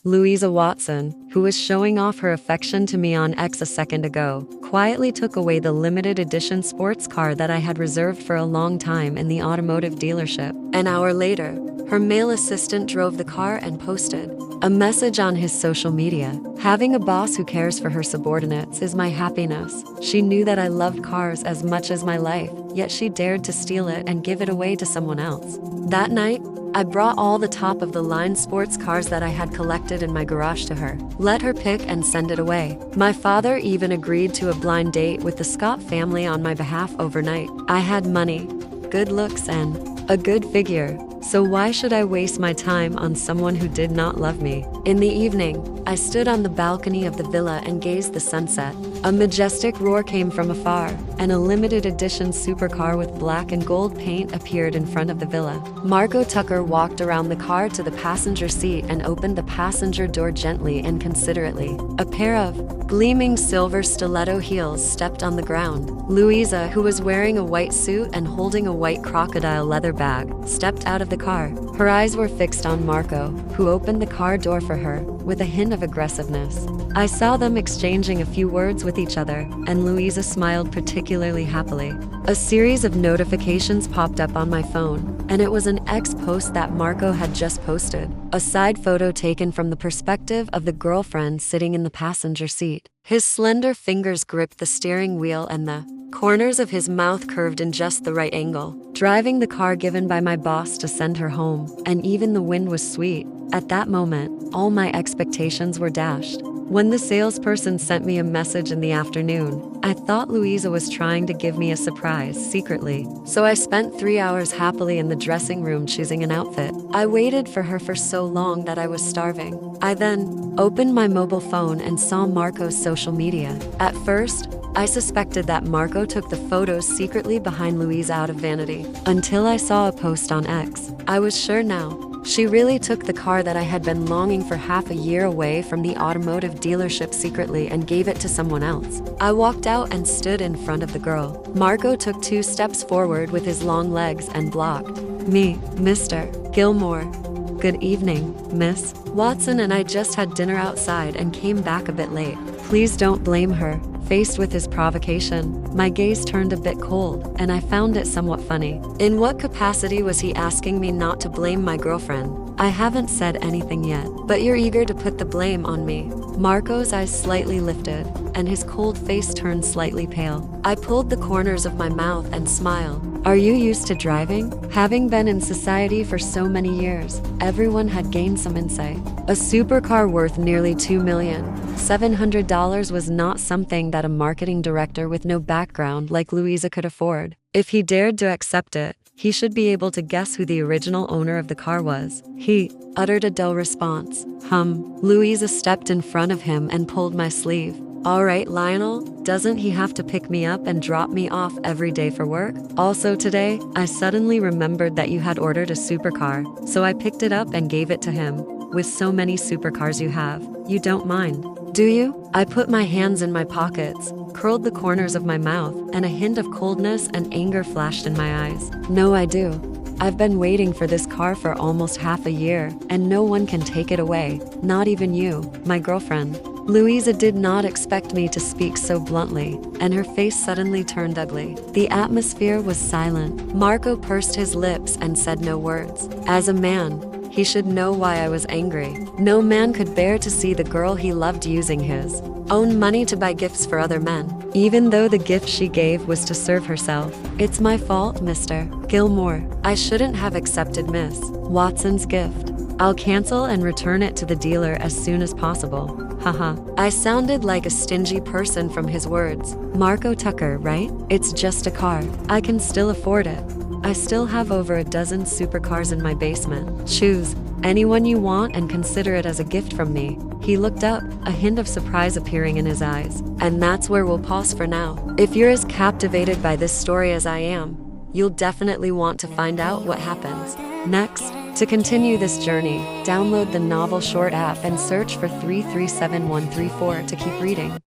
Louisa Watson, who was showing off her affection to me on X a second ago, quietly took away the limited edition sports car that I had reserved for a long time in the automotive dealership. An hour later, her male assistant drove the car and posted a message on his social media. Having a boss who cares for her subordinates is my happiness. She knew that I loved cars as much as my life, yet she dared to steal it and give it away to someone else. That night, I brought all the top-of-the-line sports cars that I had collected in my garage to her. Let her pick and send it away. My father even agreed to a blind date with the Scott family on my behalf overnight. I had money, good looks, and a good figure. So why should I waste my time on someone who did not love me? In the evening, I stood on the balcony of the villa and gazed the sunset. A majestic roar came from afar, and a limited edition supercar with black and gold paint appeared in front of the villa. Marco Tucker walked around the car to the passenger seat and opened the passenger door gently and considerately. A pair of gleaming silver stiletto heels stepped on the ground. Louisa, who was wearing a white suit and holding a white crocodile leather bag, stepped out of the car. Her eyes were fixed on Marco, who opened the car door for her, with a hint of aggressiveness. I saw them exchanging a few words with each other, and Louisa smiled particularly happily. A series of notifications popped up on my phone, and it was an X post that Marco had just posted. A side photo taken from the perspective of the girlfriend sitting in the passenger seat. His slender fingers gripped the steering wheel and the corners of his mouth curved in just the right angle. Driving the car given by my boss to send her home, and even the wind was sweet. At that moment, all my expectations were dashed. When the salesperson sent me a message in the afternoon, I thought Louisa was trying to give me a surprise secretly. So I spent 3 hours happily in the dressing room choosing an outfit. I waited for her for so long that I was starving. I then opened my mobile phone and saw Marco's social media. At first, I suspected that Marco took the photos secretly behind Louisa out of vanity. Until I saw a post on X. I was sure now. She really took the car that I had been longing for half a year away from the automotive dealership secretly and gave it to someone else. I walked out and stood in front of the girl. Marco took 2 steps forward with his long legs and blocked me. Mr. Gilmore. Good evening, Miss Watson and I just had dinner outside and came back a bit late. Please don't blame her. Faced with his provocation, my gaze turned a bit cold, and I found it somewhat funny. In what capacity was he asking me not to blame my girlfriend? I haven't said anything yet, but you're eager to put the blame on me. Marco's eyes slightly lifted, and his cold face turned slightly pale. I pulled the corners of my mouth and smiled. Are you used to driving? Having been in society for so many years, everyone had gained some insight. A supercar worth nearly $2,700,000 was not something that a marketing director with no background like Louisa could afford. If he dared to accept it, he should be able to guess who the original owner of the car was. He uttered a dull response. Louisa stepped in front of him and pulled my sleeve. All right, Lionel, doesn't he have to pick me up and drop me off every day for work? Also today, I suddenly remembered that you had ordered a supercar, so I picked it up and gave it to him. With so many supercars you have, you don't mind, do you? I put my hands in my pockets, curled the corners of my mouth, and a hint of coldness and anger flashed in my eyes. No, I do. I've been waiting for this car for almost half a year, and no one can take it away, not even you, my girlfriend. Louisa did not expect me to speak so bluntly, and her face suddenly turned ugly. The atmosphere was silent. Marco pursed his lips and said no words. As a man, he should know why I was angry. No man could bear to see the girl he loved using his own money to buy gifts for other men, even though the gift she gave was to serve herself. It's my fault, Mr. Gilmore. I shouldn't have accepted Miss Watson's gift. I'll cancel and return it to the dealer as soon as possible. Haha. I sounded like a stingy person from his words. Marco Tucker, right? It's just a car. I can still afford it. I still have over a dozen supercars in my basement. Choose anyone you want and consider it as a gift from me. He looked up, a hint of surprise appearing in his eyes. And that's where we'll pause for now. If you're as captivated by this story as I am, you'll definitely want to find out what happens next. To continue this journey, download the Novel Short app and search for 337134 to keep reading.